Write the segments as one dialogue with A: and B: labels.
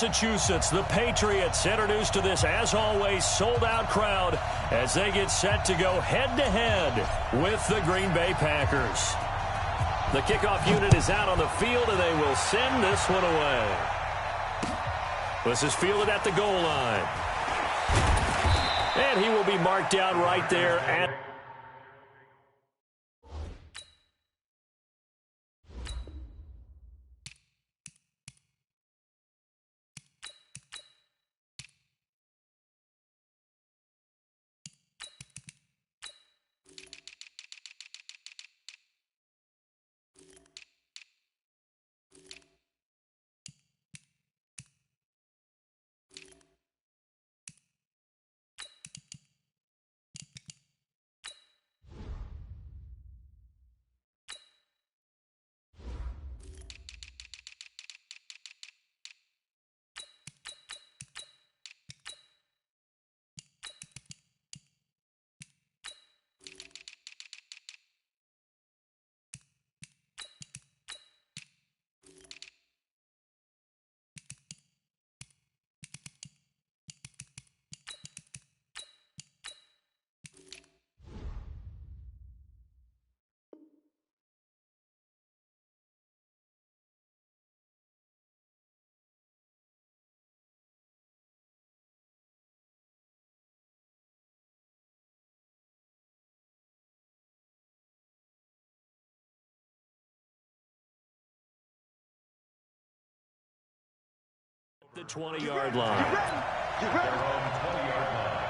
A: Massachusetts, the Patriots introduced to this, as always, sold-out crowd as they get set to go head-to-head with the Green Bay Packers. The kickoff unit is out on the field, and they will send this one away. This is fielded at the goal line. And he will be marked down right there at... The 20-yard line.
B: They're on the 20-yard line.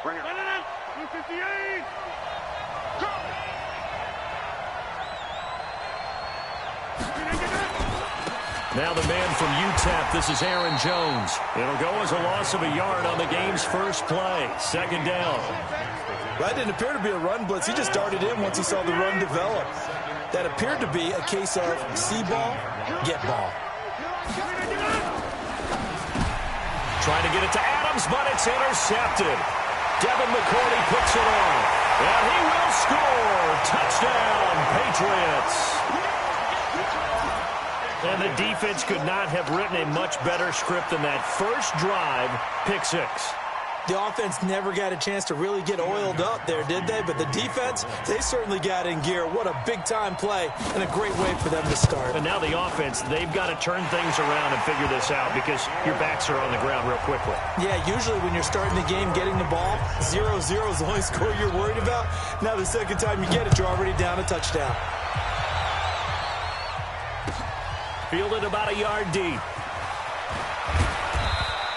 C: Bring it. 258. Go.
A: Now the man from UTEP, this is Aaron Jones. It'll go as a loss of a yard on the game's first play. Second down.
D: That didn't appear to be a run blitz. He just darted in once he saw the run develop. That appeared to be a case of see ball, get ball.
A: Trying to get it to Adams, but it's intercepted. Devin McCourty puts it on. And he will score. Touchdown, Patriots. And the defense could not have written a much better script than that first drive, pick six.
D: The offense never got a chance to really get oiled up there, did they? But the defense, they certainly got in gear. What a big-time play and a great way for them to start.
A: And now the offense, they've got to turn things around and figure this out because your backs are on the ground real quickly.
D: Yeah, usually when you're starting the game, getting the ball, 0-0 is the only score you're worried about. Now the second time you get it, you're already down a touchdown.
A: Fielded about a yard deep.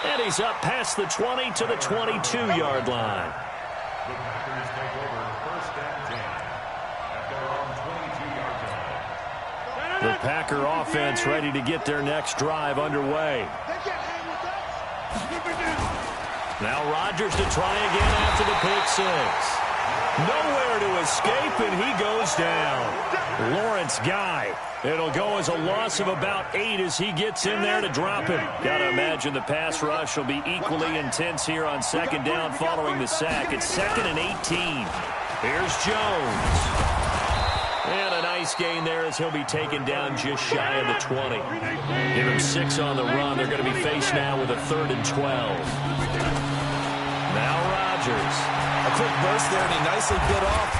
A: And he's up past the 20 to the 22-yard line.
B: The Packers take over first and 10 at their own 22-yard line.
A: The Packer offense ready to get their next drive underway. Now Rodgers to try again after the pick six. Nowhere to escape, and he goes down. Lawrence Guy. It'll go as a loss of about 8 as he gets in there to drop him. Got to imagine the pass rush will be equally intense here on second down following the sack. It's 2nd and 18. Here's Jones. And a nice gain there as he'll be taken down just shy of the 20. Give him 6 on the run. They're going to be faced now with a 3rd and 12. Now Rodgers.
D: A quick burst there, and he nicely bit off.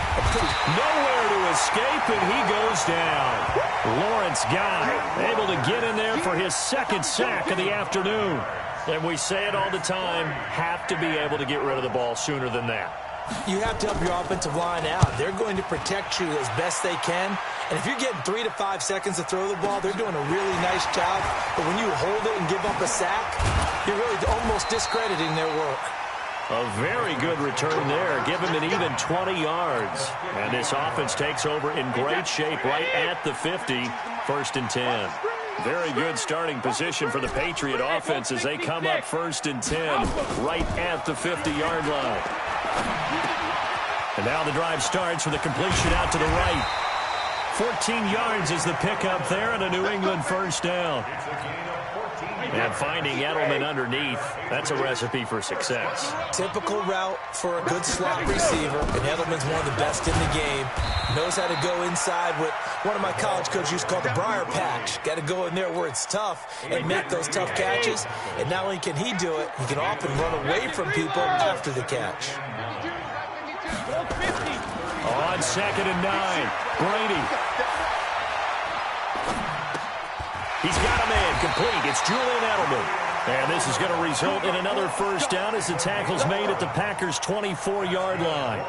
A: Nowhere to escape, and he goes down. Lawrence Guy able to get in there for his 2nd sack of the afternoon. And we say it all the time, have to be able to get rid of the ball sooner than that.
D: You have to help your offensive line out. They're going to protect you as best they can. And if you're getting 3 to 5 seconds to throw the ball, they're doing a really nice job. But when you hold it and give up a sack, you're really almost discrediting their work.
A: A very good return there. Give him an even 20 yards. And this offense takes over in great shape right at the 50. 1st and 10. Very good starting position for the Patriot offense as they come up 1st and 10 right at the 50-yard line. And now the drive starts with a completion out to the right. 14 yards is the pickup there and a New England first down. And finding Edelman underneath, that's a recipe for success.
D: Typical route for a good slot receiver, and Edelman's one of the best in the game. Knows how to go inside what one of my college coaches used to call the briar patch. Got to go in there where it's tough and make those tough catches. And not only can he do it, he can often run away from people after the catch.
A: On 2nd and 9, Brady. He's got a man complete. It's Julian Edelman. And this is going to result in another first down as the tackle's made at the Packers' 24-yard line.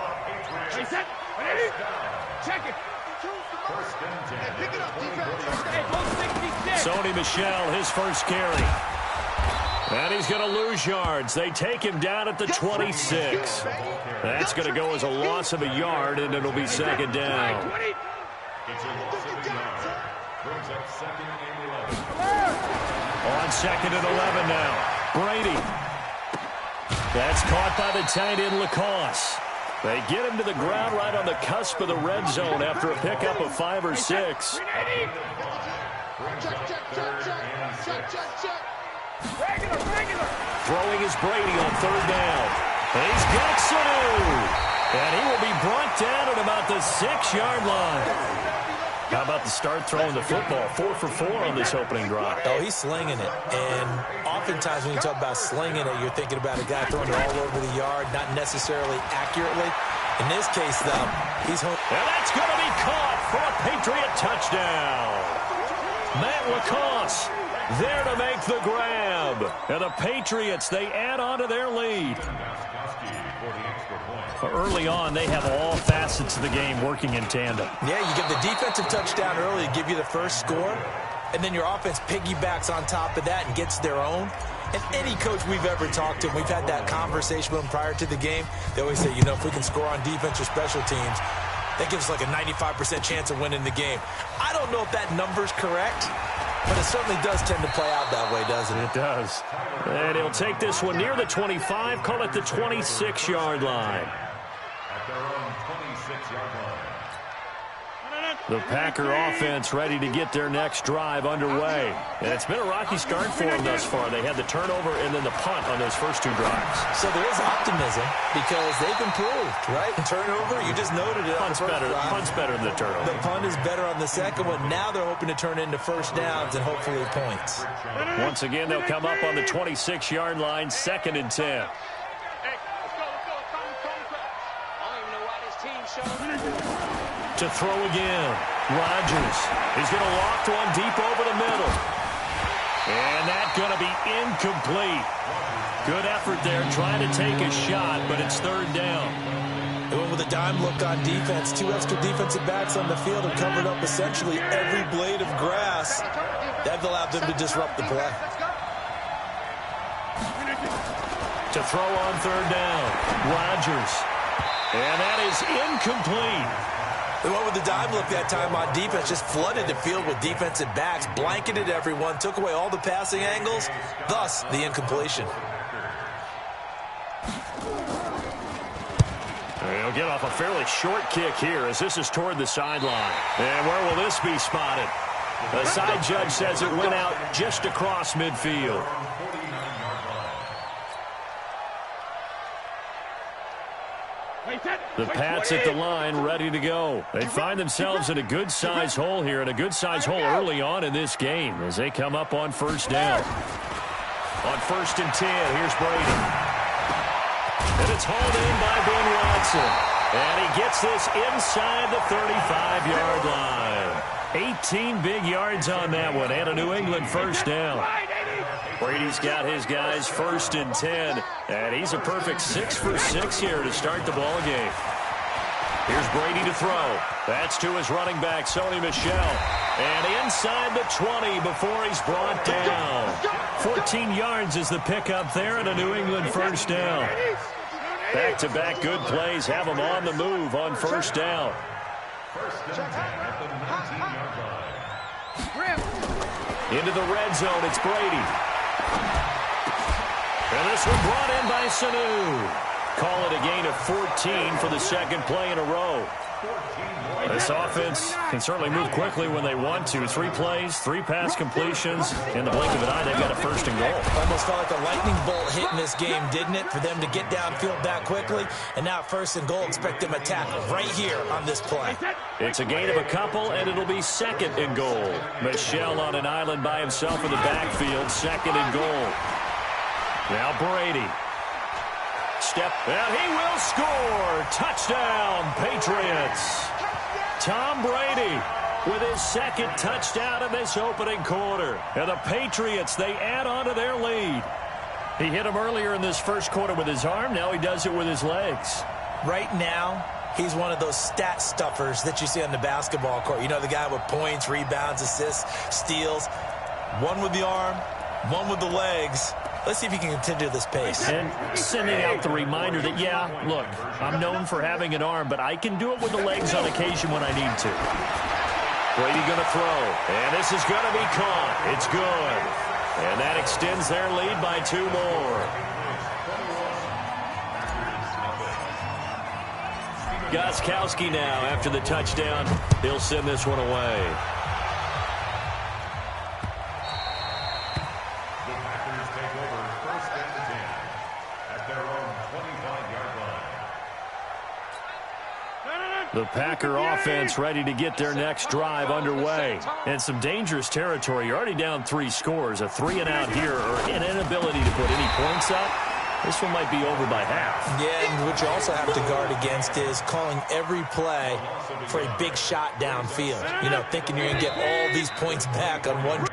A: Sony Michel, his first carry. And he's going to lose yards. They take him down at the 26. That's going to go as a loss of a yard, and it'll be 2nd down. On 2nd and 11 now. Brady. That's caught by the tight end, Lacoste. They get him to the ground right on the cusp of the red zone after a pickup of 5 or 6. Throwing is Brady on 3rd down. He's got Sanu. And he will be brought down at about the 6-yard line. How about the start throwing the football? 4 for 4 on this opening drive.
D: Oh, he's slinging it. And oftentimes when you talk about slinging it, you're thinking about a guy throwing it all over the yard, not necessarily accurately. In this case, though, he's home.
A: And that's going to be caught for a Patriot touchdown. Matt Lacoste there to make the grab. And the Patriots, they add on to their lead. Early on, they have all facets of the game working in tandem.
D: Yeah, you get the defensive touchdown early to give you the first score, and then your offense piggybacks on top of that and gets their own. And any coach we've ever talked to, we've had that conversation with them prior to the game, they always say, you know, if we can score on defense or special teams, that gives us like a 95% chance of winning the game. I don't know if that number's correct, but it certainly does tend to play out that way, doesn't it?
A: It does. And he'll take this one near the 25, call it the 26-yard line.
B: At their own 26-yard line.
A: The Packer offense ready to get their next drive underway. And it's been a rocky start for them thus far. They had the turnover and then the punt on those first 2 drives.
D: So there is optimism because they've improved, right? Turnover, you just noted it.
A: Punt's better than the turnover.
D: The punt is better on the second one. Now they're hoping to turn into first downs and hopefully points.
A: Once again, they'll come up on the 26-yard line, 2nd and 10. To throw again. Rodgers. He's going to loft one deep over the middle. And that's going to be incomplete. Good effort there trying to take a shot, but it's 3rd down.
D: They went with a dime look on defense. 2 extra defensive backs on the field and covered up essentially every blade of grass. That allowed them to disrupt the play.
A: To throw on 3rd down. Rodgers. And that is incomplete.
D: They went with the dime look that time on defense, just flooded the field with defensive backs, blanketed everyone, took away all the passing angles, thus the incompletion.
A: He'll get off a fairly short kick here as this is toward the sideline. And where will this be spotted? The side judge says it went out just across midfield. The Pats at the line, ready to go. They find themselves in a good-sized hole here, and a good-sized hole early on in this game as they come up on 1st down. On 1st and 10, here's Brady. And it's hauled in by Ben Watson. And he gets this inside the 35-yard line. 18 big yards on that one, and a New England first down. Brady's got his guys 1st and 10, and he's a perfect 6 for 6 here to start the ball game. Here's Brady to throw. That's to his running back, Sony Michel. And inside the 20 before he's brought down. 14 yards is the pickup there, and a New England first down. Back-to-back good plays have him on the move on 1st down.
B: 1st and 10 at the 19-yard line.
A: Into the red zone, it's Brady. And this one brought in by Sanu. Call it a gain of 14 for the 2nd play in a row. This offense can certainly move quickly when they want to. 3 plays, 3 pass completions. In the blink of an eye, they've got a first and goal.
D: Almost felt like a lightning bolt hit in this game, didn't it? For them to get downfield that quickly. And now first and goal, expect them to tackle right here on this play.
A: It's a gain of a couple, and it'll be second and goal. Michel on an island by himself in the backfield. Second and goal. Now Brady. Step, and he will score. Touchdown, Patriots. Tom Brady with his second touchdown in this opening quarter. And the Patriots, they add on to their lead. He hit him earlier in this first quarter with his arm. Now he does it with his legs.
D: Right now, he's one of those stat stuffers that you see on the basketball court. You know, the guy with points, rebounds, assists, steals. One with the arm, one with the legs. Let's see if he can continue this pace.
A: And sending out the reminder that, yeah, look, I'm known for having an arm, but I can do it with the legs on occasion when I need to. Brady going to throw, and this is going to be caught. It's good. And that extends their lead by 2 more. Gostkowski now after the touchdown. He'll send this one away. The Packer offense ready to get their next drive underway. And some dangerous territory. You're already down 3 scores. A 3-and-out here or an inability to put any points up. This one might be over by half.
D: Yeah, and what you also have to guard against is calling every play for a big shot downfield. You know, thinking you're going to get all these points back on one.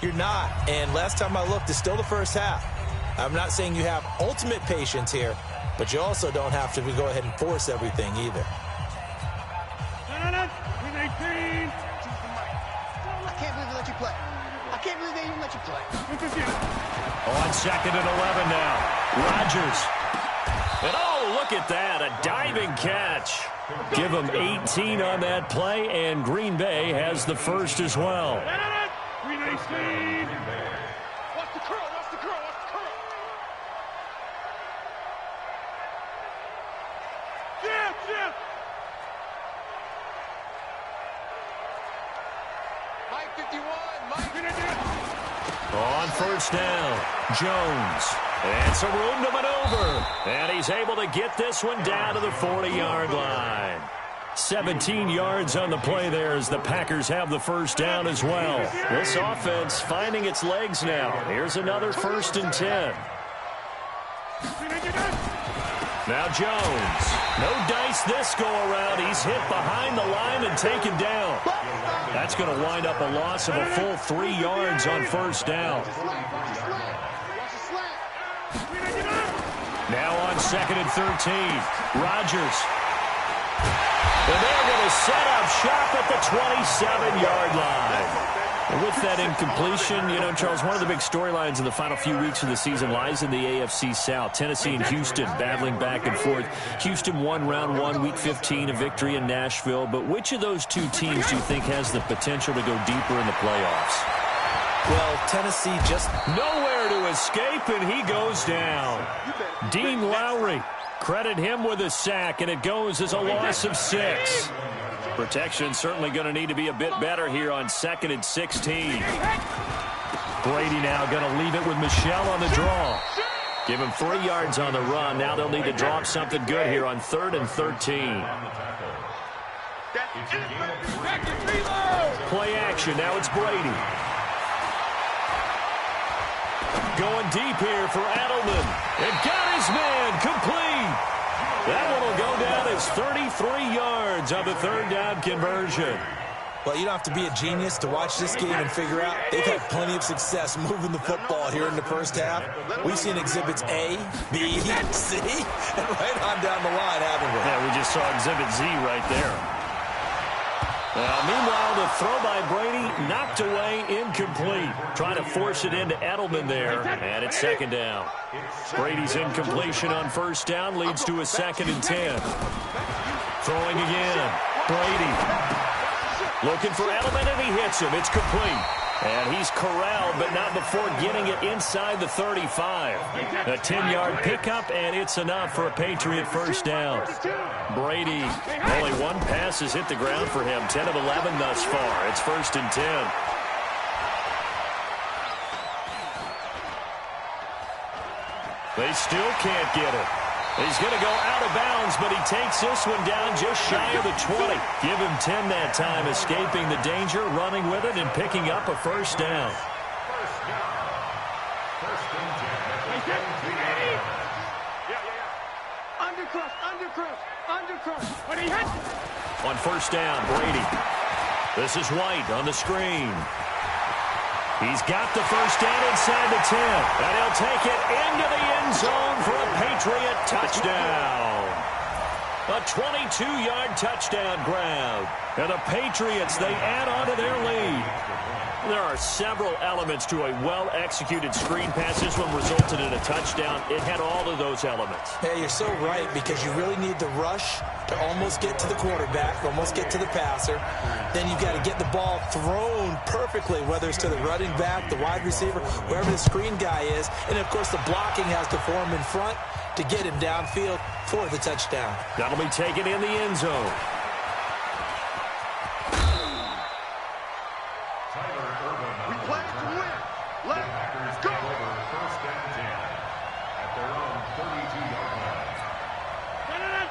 D: You're not. And last time I looked, it's still the first half. I'm not saying you have ultimate patience here, but you also don't have to go ahead and force everything either.
C: I can't believe they let you play. I can't believe they even let you play.
A: On second and 11 now. Rodgers. And oh, look at that. A diving catch. Give them 18 on that play, and Green Bay has the first as well.
C: Watch the curl, watch the curl, watch the curl. Jim. Mike 51, Mike.
A: On first down, Jones. And some room to maneuver. And he's able to get this one down to the 40-yard line. 17 yards on the play there as the Packers have the first down as well. This offense finding its legs now. Here's another 1st and 10. Now Jones. No dice this go around. He's hit behind the line and taken down. That's going to wind up a loss of a full 3 yards on first down. Now on 2nd and 13. Rodgers. And they're going to set up shop at the 27-yard line. And with that incompletion, you know, Charles, one of the big storylines in the final few weeks of the season lies in the AFC South. Tennessee and Houston battling back and forth. Houston won round 1, week 15, a victory in Nashville. But which of those 2 teams do you think has the potential to go deeper in the playoffs?
D: Well, Tennessee just
A: nowhere to escape, and he goes down. Dean Lowry. Credit him with a sack, and it goes as a loss of 6. Protection certainly going to need to be a bit better here on 2nd and 16. Brady now going to leave it with Michel on the draw. Give him 3 yards on the run. Now they'll need to drop something good here on 3rd and 13. Play action. Now it's Brady. Going deep here for Edelman. And got his man complete. That one will go down as 33 yards on the 3rd down conversion.
D: Well, you don't have to be a genius to watch this game and figure out they've had plenty of success moving the football here in the first half. We've seen exhibits A, B, C, and right on down the line, haven't we?
A: Yeah, we just saw exhibit Z right there. Meanwhile, the throw by Brady knocked away, incomplete. Trying to force it into Edelman there, and it's 2nd down. Brady's incompletion on 1st down leads to a 2nd and 10. Throwing again. Brady looking for Edelman, and he hits him. It's complete. And he's corralled, but not before getting it inside the 35. A 10-yard pickup, and it's enough for a Patriot first down. Brady, only one pass has hit the ground for him. 10 of 11 thus far. It's 1st and 10. They still can't get it. He's going to go out of bounds, but he takes this one down just shy of the 20. Give him 10 that time, escaping the danger, running with it, and picking up a first down.
C: Undercrush. When he hits.
A: On first down, Brady. This is White on the screen. He's got the first down inside the 10. And he'll take it into the end zone for a Patriot touchdown. A 22-yard touchdown grab. And the Patriots, they add on to their lead. There are several elements to a well-executed screen pass. This one resulted in a touchdown. It had all of those elements.
D: Yeah, you're so right, because you really need the rush to almost get to the quarterback, almost get to the passer. Then you've got to get the ball thrown perfectly, whether it's to the running back, the wide receiver, wherever the screen guy is. And, of course, the blocking has to form in front to get him downfield for the touchdown.
A: That'll be taken in the end zone.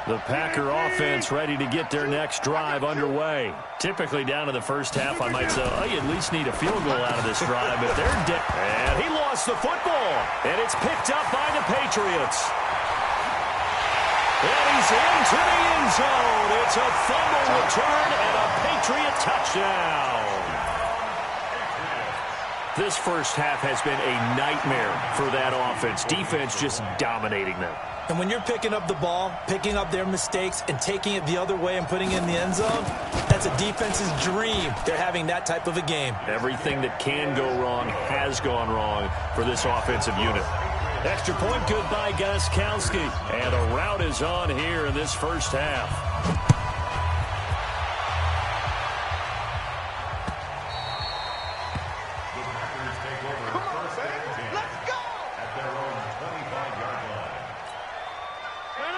A: The Packer offense ready to get their next drive underway. Typically down to the first half, I might say, oh, you at least need a field goal out of this drive, but they're dead. And he lost the football, and it's picked up by the Patriots. And he's into the end zone. It's a fumble return and a Patriot touchdown. This first half has been a nightmare for that offense. Defense just dominating them.
D: And when you're picking up the ball, picking up their mistakes, and taking it the other way and putting it in the end zone, that's a defense's dream. They're having that type of a game.
A: Everything that can go wrong has gone wrong for this offensive unit. Extra point good by Gostkowski. And a rout is on here in this first half.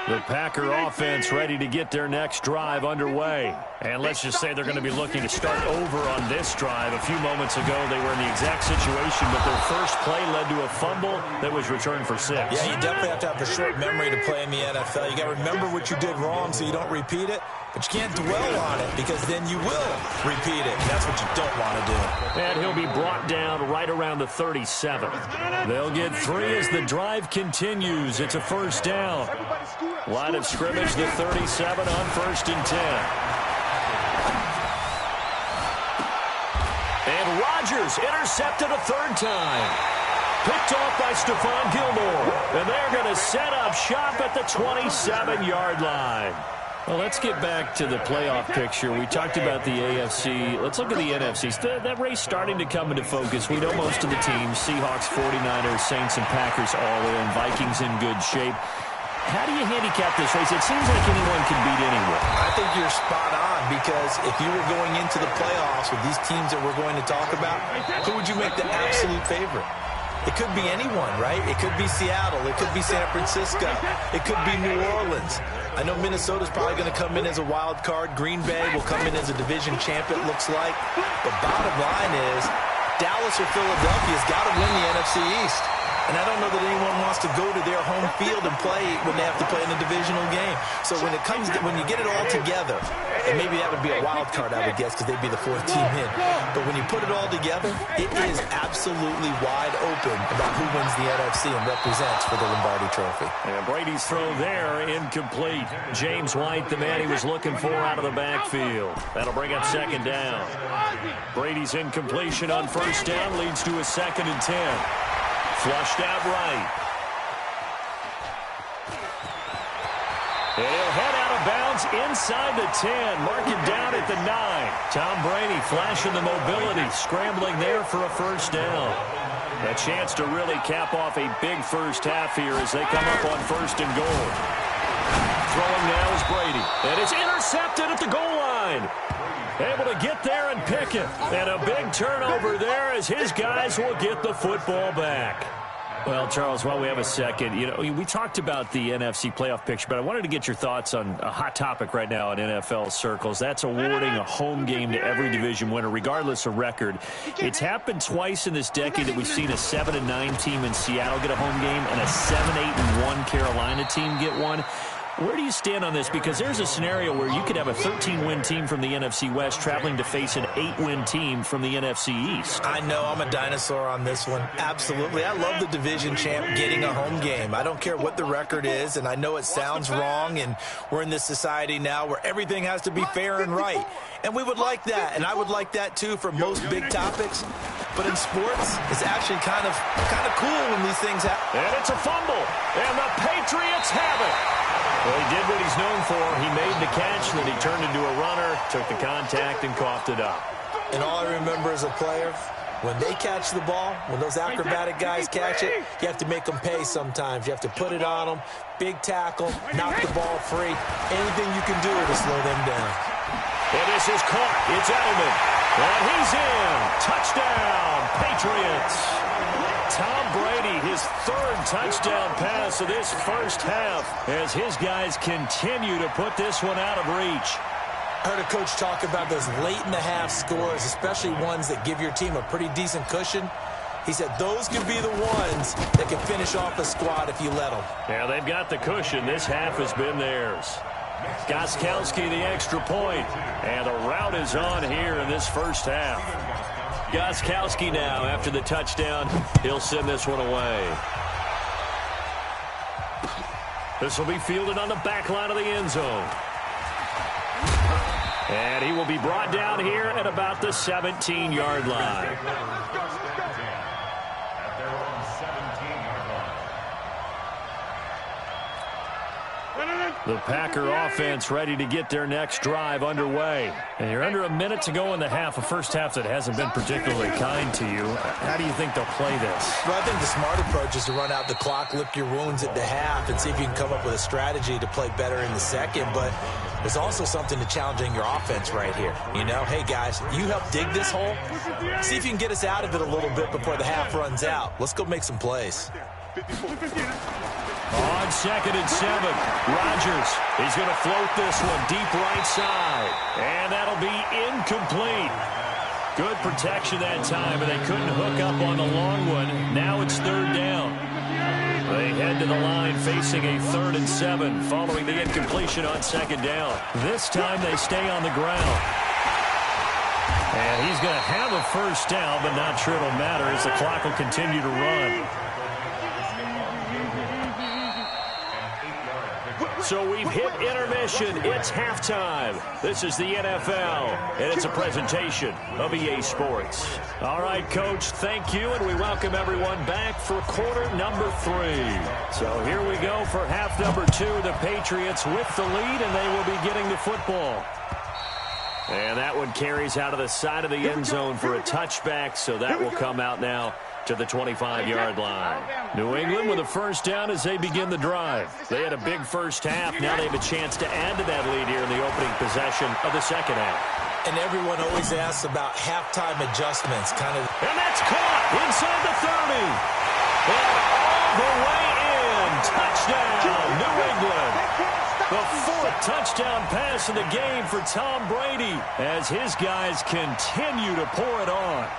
A: The Packer offense ready to get their next drive underway. And let's just say they're going to be looking to start over on this drive. A few moments ago, they were in the exact situation, but their first play led to a fumble that was returned for 6.
D: Yeah, you definitely have to have a short memory to play in the NFL. You got to remember what you did wrong so you don't repeat it. But you can't dwell on it, because then you will repeat it. That's what you don't want to do.
A: And he'll be brought down right around the 37. They'll get 3 as the drive continues. It's a first down. Line of scrimmage, the 37 on 1st and 10. And Rodgers intercepted a 3rd time. Picked off by Stephon Gilmore. And they're going to set up shop at the 27-yard line. Well, let's get back to the playoff picture. We talked about the AFC. Let's look at the NFC. That race starting to come into focus. We know most of the teams, Seahawks, 49ers, Saints, and Packers all in. Vikings in good shape. How do you handicap this race? It seems like anyone can beat anyone.
D: I think you're spot on, because if you were going into the playoffs with these teams that we're going to talk about, who would you make the absolute favorite? It could be anyone, right? It could be Seattle. It could be San Francisco. It could be New Orleans. I know Minnesota's probably going to come in as a wild card. Green Bay will come in as a division champ, it looks like. But bottom line is, Dallas or Philadelphia's got to win the NFC East. And I don't know that anyone wants to go to their home field and play when they have to play in a divisional game. So when you get it all together, and maybe that would be a wild card, I would guess, because they'd be the 4th team in. But when you put it all together, it is absolutely wide open about who wins the NFC and represents for the Lombardi Trophy.
A: And Brady's throw there, incomplete. James White, the man he was looking for out of the backfield. That'll bring up 2nd down. Brady's incompletion on 1st down leads to a 2nd and 10. Flushed out right. And he'll head out of bounds inside the 10. Mark him down at the 9. Tom Brady flashing the mobility, scrambling there for a first down. A chance to really cap off a big first half here as they come up on 1st and goal. Throwing now is Brady. And it's intercepted at the goal line. line. Able to get there and pick it. And a big turnover there as his guys will get the football back. Well, Charles, while we have a second, we talked about the NFC playoff picture, but I wanted to get your thoughts on a hot topic right now in NFL circles. That's awarding a home game to every division winner, regardless of record. It's happened twice in this decade that we've seen a 7-9 team in Seattle get a home game and a 7-8-1 Carolina team get one. Where do you stand on this? Because there's a scenario where you could have a 13-win team from the NFC West traveling to face an 8-win team from the NFC East.
D: I know. I'm a dinosaur on this one. Absolutely. I love the division champ getting a home game. I don't care what the record is, and I know it sounds wrong, and we're in this society now where everything has to be fair and right. And we would like that, and I would like that too for most big topics. But in sports, it's actually kind of cool when these things happen.
A: And it's a fumble, and the Patriots have it. Well, he did what he's known for. He made the catch, then he turned into a runner, took the contact, and coughed it up.
D: And all I remember as a player, when they catch the ball, when those acrobatic guys catch it, you have to make them pay sometimes. You have to put it on them, big tackle, knock the ball free. Anything you can do to slow them down.
A: And this is caught. It's Edelman. And he's in. Touchdown, Patriots. Tom Brady, his third touchdown pass of this first half as his guys continue to put this one out of reach.
D: I heard a coach talk about those late-in-the-half scores, especially ones that give your team a pretty decent cushion. He said those could be the ones that can finish off a squad if you let them.
A: Yeah, they've got the cushion. This half has been theirs. Gostkowski the extra point, and the route is on here in this first half. Gostkowski now, after the touchdown, he'll send this one away. This will be fielded on the back line of the end zone. And he will be brought down here at about the 17-yard line. The Packer offense ready to get their next drive underway. And you're under a minute to go in the half, a first half that hasn't been particularly kind to you. How do you think they'll play this?
D: Well, I think the smart approach is to run out the clock, lick your wounds at the half, and see if you can come up with a strategy to play better in the second. But there's also something to challenging your offense right here. Hey, guys, you help dig this hole. See if you can get us out of it a little bit before the half runs out. Let's go make some plays.
A: On 2nd and 7, Rodgers. He's going to float this one deep right side. And that'll be incomplete. Good protection that time, but they couldn't hook up on the long one. Now it's 3rd down. They head to the line facing a 3rd and 7 following the incompletion on 2nd down. This time they stay on the ground. And he's going to have a first down, but not sure it'll matter as the clock will continue to run. So we've hit intermission. It's halftime. This is the NFL, and it's a presentation of EA Sports. All right, Coach, thank you, and we welcome everyone back for quarter number 3. So here we go for half number 2. The Patriots with the lead, and they will be getting the football. And that one carries out of the side of the end zone for a touchback, so that will come out now to the 25-yard line. New England with a first down as they begin the drive. They had a big first half. Now they have a chance to add to that lead here in the opening possession of the second half.
D: And everyone always asks about halftime adjustments.
A: And that's caught inside the 30. And all the way in. Touchdown, New England. The 4th touchdown pass of the game for Tom Brady as his guys continue to pour it on.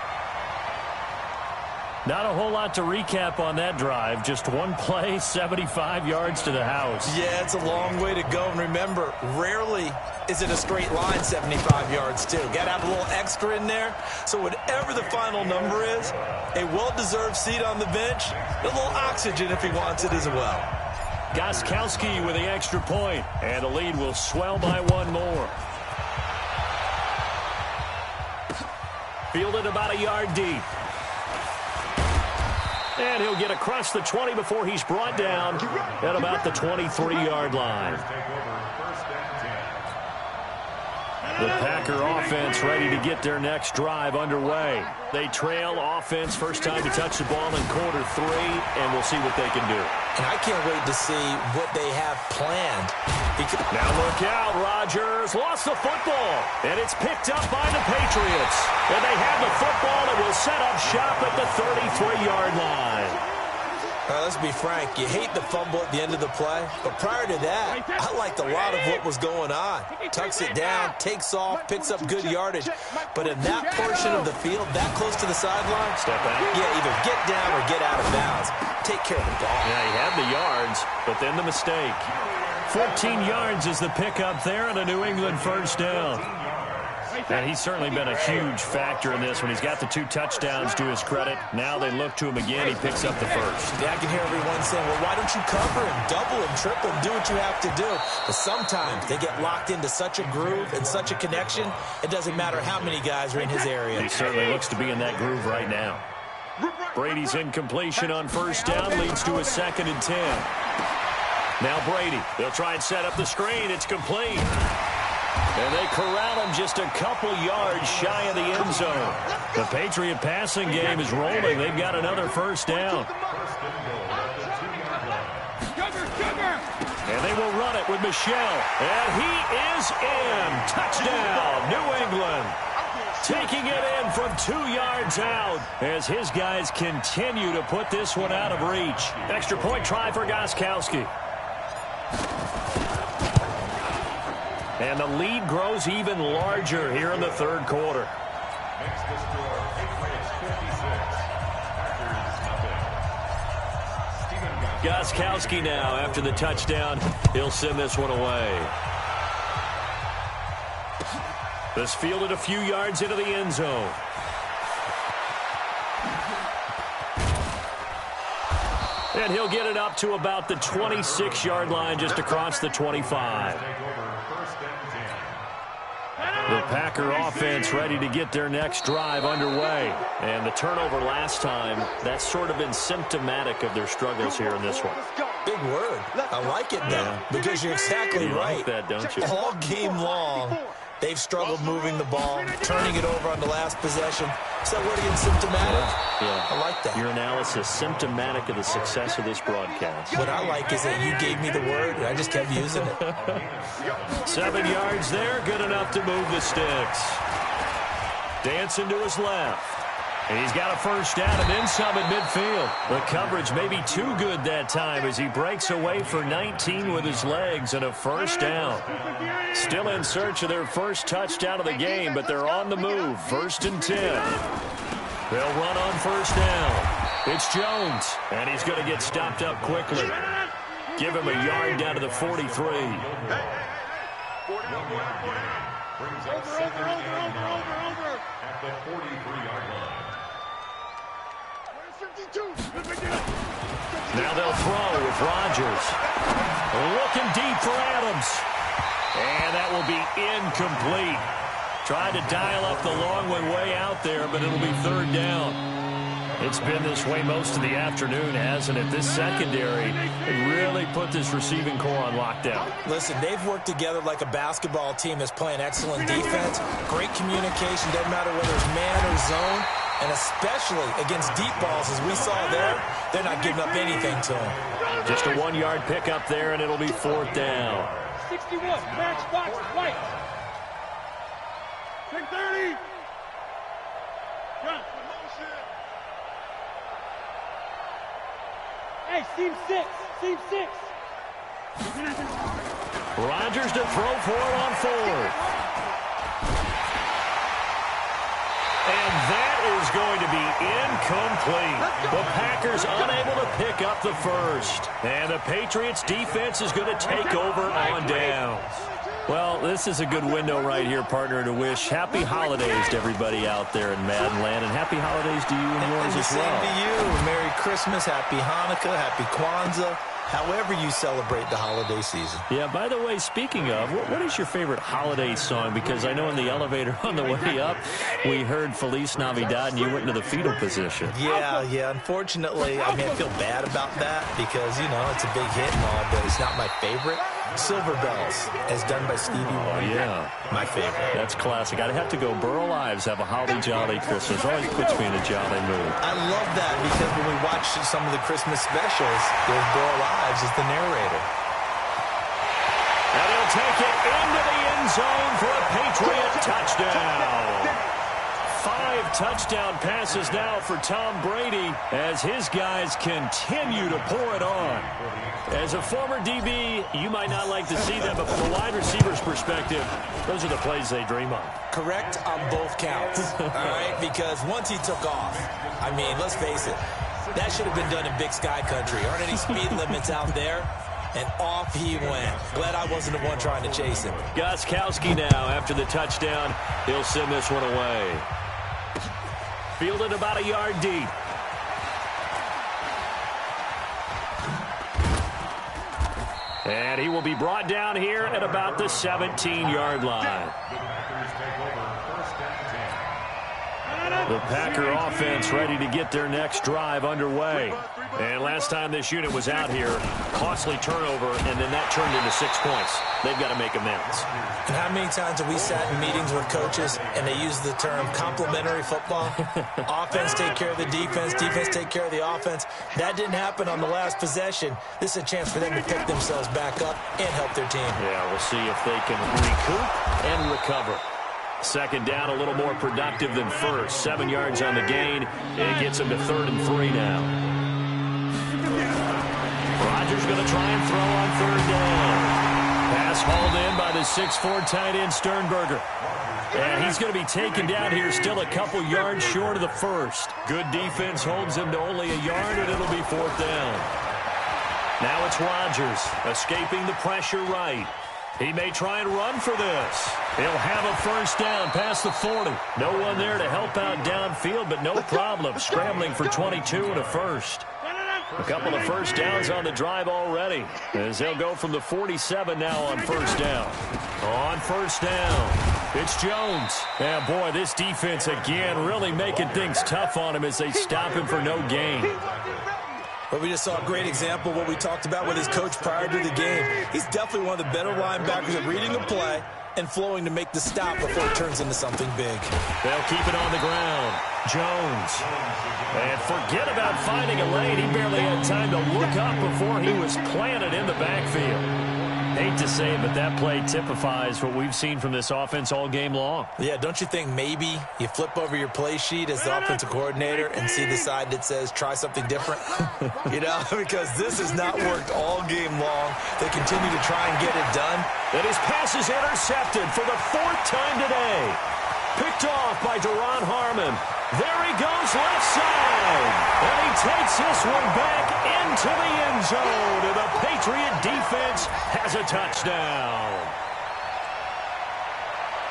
A: Not a whole lot to recap on that drive. Just one play, 75 yards to the house.
D: Yeah, it's a long way to go. And remember, rarely is it a straight line 75 yards, too. Got to have a little extra in there. So whatever the final number is, a well-deserved seat on the bench, a little oxygen if he wants it as well.
A: Gostkowski with the extra point, and the lead will swell by one more. Fielded about a yard deep. And he'll get across the 20 before he's brought down at about the 23-yard line. The Packer offense ready to get their next drive underway. They trail offense, first time to touch the ball in quarter 3, and we'll see what they can do.
D: And I can't wait to see what they have planned.
A: Now look out, Rodgers lost the football, and it's picked up by the Patriots. And they have the football and will set up shop at the 33-yard line.
D: Let's be frank, you hate the fumble at the end of the play, but prior to that, I liked a lot of what was going on. Tucks it down, takes off, picks up good yardage, but in that portion of the field, that close to the sideline,
A: step out.
D: Yeah, either get down or get out of bounds. Take care of the ball.
A: Yeah, he had the yards, but then the mistake. 14 yards is the pickup there and a New England first down. And he's certainly been a huge factor in this when he's got the 2 touchdowns to his credit. Now they look to him again. He picks up the first.
D: Yeah, I can hear everyone saying, well, why don't you cover him, double him, triple him, do what you have to do. But sometimes they get locked into such a groove and such a connection, it doesn't matter how many guys are in his area.
A: He certainly looks to be in that groove right now. Brady's incompletion on first down leads to a 2nd and 10. Now Brady. They'll try and set up the screen. It's complete. And they corral him just a couple yards shy of the end zone. The Patriot passing game is rolling. They've got another first down. And they will run it with Michelle. And he is in. Touchdown, New England. Taking it in from 2 yards out as his guys continue to put this one out of reach. Extra point try for Gostkowski. And the lead grows even larger here in the 3rd quarter.
B: Makes the score Patriots 56, Packers nothing.
A: Gostkowski now after the touchdown. He'll send this one away. This fielded a few yards into the end zone. And he'll get it up to about the 26-yard line just across the 25. The Packer offense ready to get their next drive underway. And the turnover last time, that's sort of been symptomatic of their struggles here in this one.
D: Big word. I like it, though, because you're exactly right.
A: Like that, don't you?
D: All game long, they've struggled moving the ball, turning it over on the last possession. So what again, symptomatic?
A: Yeah.
D: I like that.
A: Your analysis, symptomatic of the success of this broadcast.
D: What I like is that you gave me the word, and I just kept using it.
A: 7 yards there, good enough to move the sticks. Dancing to his left. And he's got a first down and then some at midfield. The coverage may be too good that time as he breaks away for 19 with his legs and a first down. Still in search of their first touchdown of the game, but they're on the move. 1st and 10. They'll run on first down. It's Jones, and he's going to get stopped up quickly. Give him a yard down to the 43.
B: Brings up 2nd and 9 at the 43-yard line.
A: Now they'll throw with Rodgers. Looking deep for Adams. And that will be incomplete. Tried to dial up the long one way out there, but it'll be 3rd down. It's been this way most of the afternoon, hasn't it? This secondary, it really put this receiving core on lockdown.
D: Listen, they've worked together like a basketball team that's playing excellent defense. Great communication, doesn't matter whether it's man or zone. And especially against deep balls, as we saw there, they're not giving up anything to them.
A: Just a 1-yard pickup there, and it'll be 4th down.
C: 61, matchbox, white. 630. Hey, seam 6. Seam 6.
A: Rodgers to throw for it on 4th. And that is going to be incomplete. The Packers unable to pick up the first. And the Patriots defense is going to take over on downs. Well, this is a good window right here, partner, to wish happy holidays to everybody out there in Madden land. And happy holidays to you and yours as well.
D: Same to you. Merry Christmas, happy Hanukkah, happy Kwanzaa. However you celebrate the holiday season.
A: Yeah, by the way, speaking of, what is your favorite holiday song? Because I know in the elevator on the way up, we heard Feliz Navidad, and you went into the fetal position.
D: Yeah. Unfortunately, I feel bad about that because, you know, it's a big hit and all, but it's not my favorite. Silver Bells, as done by Stevie Wonder.
A: Yeah.
D: My favorite.
A: That's classic. I'd have to go Burl Ives, have a holly jolly Christmas. Always puts me in a jolly mood.
D: I love that because when we watch some of the Christmas specials, there's Burl Ives as the narrator.
A: And he'll take it into the end zone for a Patriot touchdown. 5 touchdown passes now for Tom Brady as his guys continue to pour it on. As a former DB, you might not like to see that, but from a wide receiver's perspective, those are the plays they dream of.
D: Correct on both counts, all right? Because once he took off, I mean, let's face it, that should have been done in Big Sky Country. Aren't any speed limits out there? And off he went. Glad I wasn't the one trying to chase him.
A: Gostkowski now, after the touchdown, he'll send this one away. Fielded about a yard deep. And he will be brought down here at about the 17-yard line. The Packer offense ready to get their next drive underway. And last time this unit was out here, costly turnover, and then that turned into 6 points. They've got to make amends.
D: And how many times have we sat in meetings with coaches and they use the term complementary football? Offense take care of the defense, defense take care of the offense. That didn't happen on the last possession. This is a chance for them to pick themselves back up and help their team.
A: Yeah, we'll see if they can recoup and recover. Second down, a little more productive than first. 7 yards on the gain. It gets him to 3rd and 3 now. Rodgers going to try and throw on 3rd down. Pass hauled in by the 6'4" tight end Sternberger. And he's going to be taken down here still a couple yards short of the first. Good defense holds him to only a yard, and it'll be 4th down. Now it's Rodgers escaping the pressure right. He may try and run for this. He'll have a 1st down past the 40. No one there to help out downfield, but no problem. Scrambling for 22 and a 1st. A couple of 1st downs on the drive already, as they'll go from the 47 now on 1st down. On 1st down, it's Jones. And boy, this defense again really making things tough on him as they stop him for no gain.
D: But we just saw a great example of what we talked about with his coach prior to the game. He's definitely one of the better linebackers at reading the play and flowing to make the stop before it turns into something big.
A: They'll keep it on the ground. Jones. And forget about finding a lane. He barely had time to look up before he was planted in the backfield. Hate to say it, but that play typifies what we've seen from this offense all game long.
D: Yeah, don't you think maybe you flip over your play sheet as the offensive coordinator and see the side that says try something different? You know, because this has not worked all game long. They continue to try and get it done.
A: And his pass is intercepted for the 4th time today. Picked off by Deron Harmon. There he goes left side. And he takes this one back into the end zone. And the Patriot defense has a touchdown.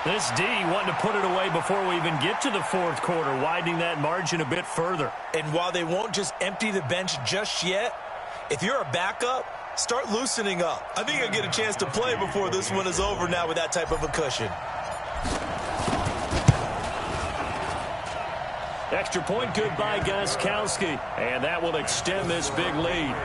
A: This D wanting to put it away before we even get to the 4th quarter, widening that margin a bit further.
D: And while they won't just empty the bench just yet, if you're a backup, start loosening up. I think you'll get a chance to play before this one is over now with that type of a cushion.
A: Extra point good by Gostkowski. And that will extend this big lead.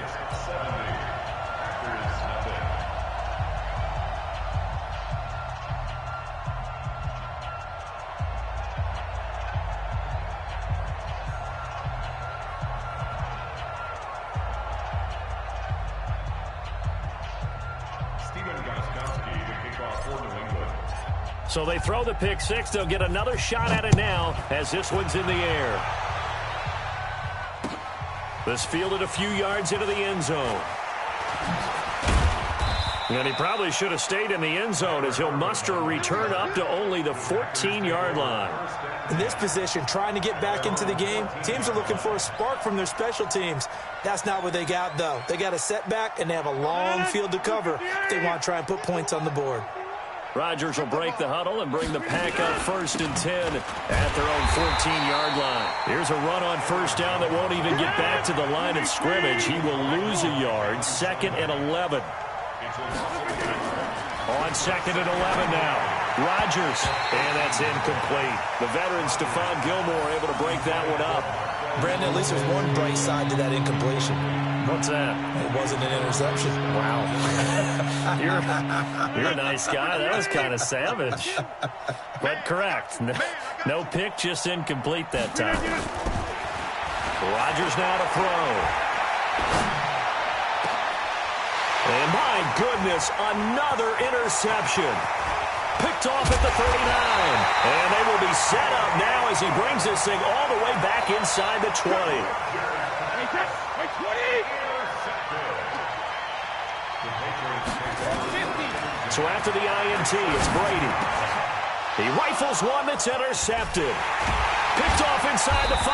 A: So they throw the pick six. They'll get another shot at it now as this one's in the air. This fielded a few yards into the end zone. And he probably should have stayed in the end zone as he'll muster a return up to only the 14-yard line.
D: In this position, trying to get back into the game, teams are looking for a spark from their special teams. That's not what they got, though. They got a setback, and they have a long field to cover if they want to try and put points on the board.
A: Rodgers will break the huddle and bring the pack up 1st and 10 at their own 14-yard line. Here's a run on 1st down that won't even get back to the line of scrimmage. He will lose a yard. 2nd and 11. On 2nd and 11 now. Rodgers, and that's incomplete. The veteran Stephon Gilmore able to break that one up.
D: Brandon, at least there's one bright side to that incompletion.
A: What's that?
D: It wasn't an interception.
A: Wow. You're a nice guy. That was kind of savage. But correct. No pick, just incomplete that time. Rodgers now to throw. And my goodness, another interception. Picked off at the 39. And they will be set up now as he brings this thing all the way back inside the 20. So after the INT, it's Brady. He rifles one that's intercepted. Picked off inside the 5.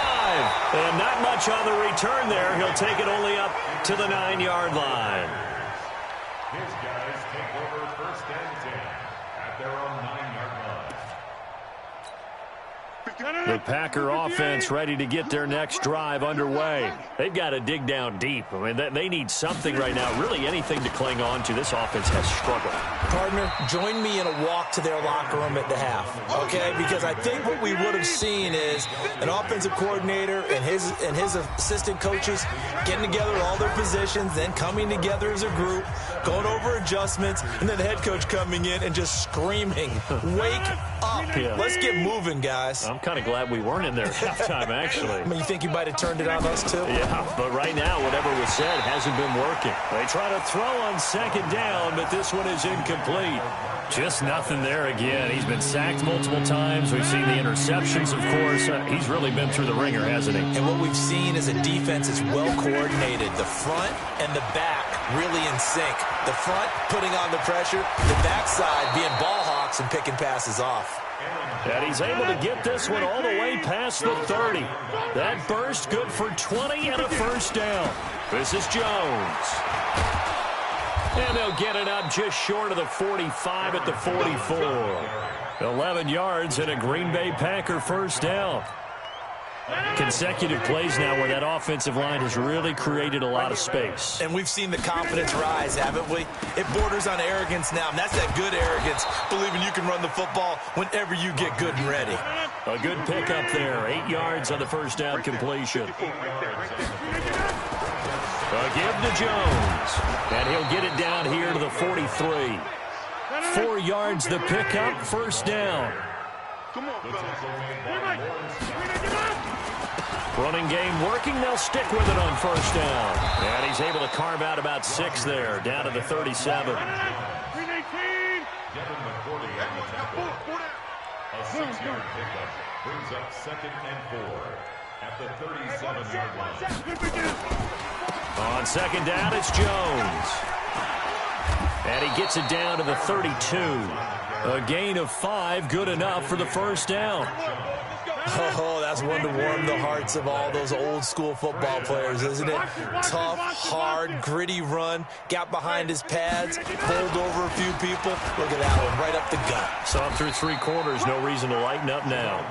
A: And not much on the return there. He'll take it only up to the 9-yard line.
B: His guys take over first and 10 at their own 9-yard line.
A: The Packer offense ready to get their next drive underway. They've got to dig down deep. I mean, they need something right now, really anything to cling on to. This offense has struggled.
D: Partner, join me in a walk to their locker room at the half, okay? Because I think what we would have seen is an offensive coordinator and his assistant coaches getting together all their positions, then coming together as a group, going over adjustments, and then the head coach coming in and just screaming, "Wake up.
A: Yeah.
D: Let's get moving, guys."
A: I'm kind of glad we weren't in there at halftime, actually.
D: I mean, you think you might have turned it on us, too?
A: Yeah, but right now, whatever was said hasn't been working. They try to throw on second down, but this one is incomplete. Just nothing there again. He's been sacked multiple times. We've seen the interceptions, of course. He's really been through the ringer, hasn't he?
D: And what we've seen is a defense that's well coordinated. The front and the back really in sync. The front putting on the pressure, the backside being ball hawks and picking passes off.
A: And he's able to get this one all the way past the 30. That burst good for 20 and a first down. This is Jones. And they'll get it up just short of the 45 at the 44. 11 yards and a Green Bay Packer first down. Consecutive plays now where that offensive line has really created a lot of space.
D: And we've seen the confidence rise, haven't we? It borders on arrogance now, and that's that good arrogance, believing you can run the football whenever you get good and ready.
A: A good pickup there, 8 yards on the first down completion. A give to Jones, and he'll get it down here to the 43. 4 yards the pickup, first down. Running game working. They'll stick with it on first down. And he's able to carve out about 6 there, down to the 37.
B: A 6-yard pickup brings up 2nd and 4 at the 37-yard line.
A: On second down, it's Jones. And he gets it down to the 32. A gain of 5, good enough for the first down.
D: Oh, that's one to warm the hearts of all those old-school football players, isn't it? Tough, hard, gritty run. Got behind his pads, bowled over a few people. Look at that one, right up the gut.
A: Saw him through 3 quarters. No reason to lighten up now.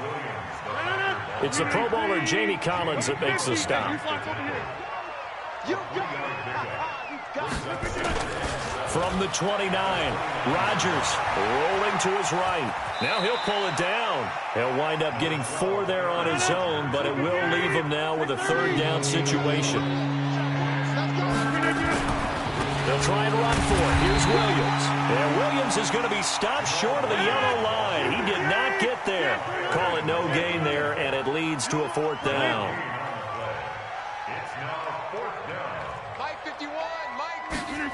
A: It's the Pro Bowler Jamie Collins that makes the stop. From the 29, Rodgers rolling to his right. Now he'll pull it down. He'll wind up getting 4 there on his own, but it will leave him now with a 3rd down situation. They'll try and run for it. Here's Williams. And Williams is going to be stopped short of the yellow line. He did not get there. Call it no gain there, and it leads to a 4th down.
B: It's now 4th down.
C: Mike 51, Mike 51.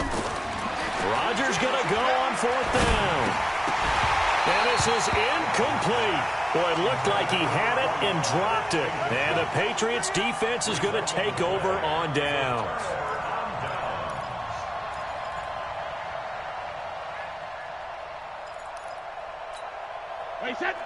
A: Rodgers going to go on 4th down. And this is incomplete. Boy, it looked like he had it and dropped it. And the Patriots defense is going to take over on downs.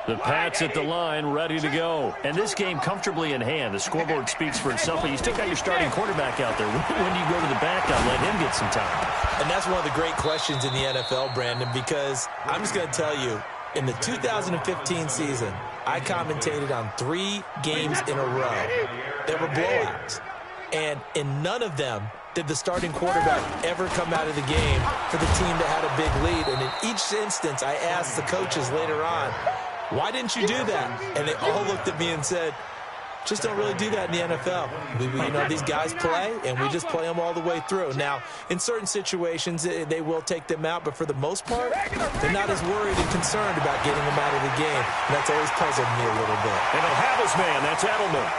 A: The Pats at the line, ready to go. And this game comfortably in hand. The scoreboard speaks for itself, but you still got your starting quarterback out there. When do you go to the backup, let him get some time?
D: And that's one of the great questions in the NFL, Brandon, because I'm just going to tell you, in the 2015 season, I commentated on 3 games in a row. There were blowouts. And in none of them did the starting quarterback ever come out of the game for the team that had a big lead. And in each instance, I asked the coaches later on, why didn't you do that? And they all looked at me and said, just don't really do that in the NFL. You know, these guys play, and we just play them all the way through. Now, in certain situations, they will take them out, but for the most part, they're not as worried and concerned about getting them out of the game. And that's always puzzled me a little bit.
A: And he'll have his man. That's Edelman.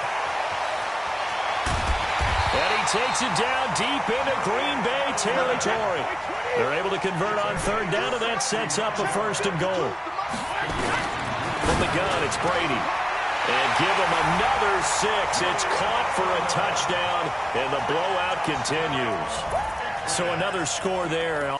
A: And he takes it down deep into Green Bay territory. They're able to convert on third down, and that sets up a 1st and goal. From the gun, it's Brady. And give him another 6. It's caught for a touchdown, and the blowout continues. So another score there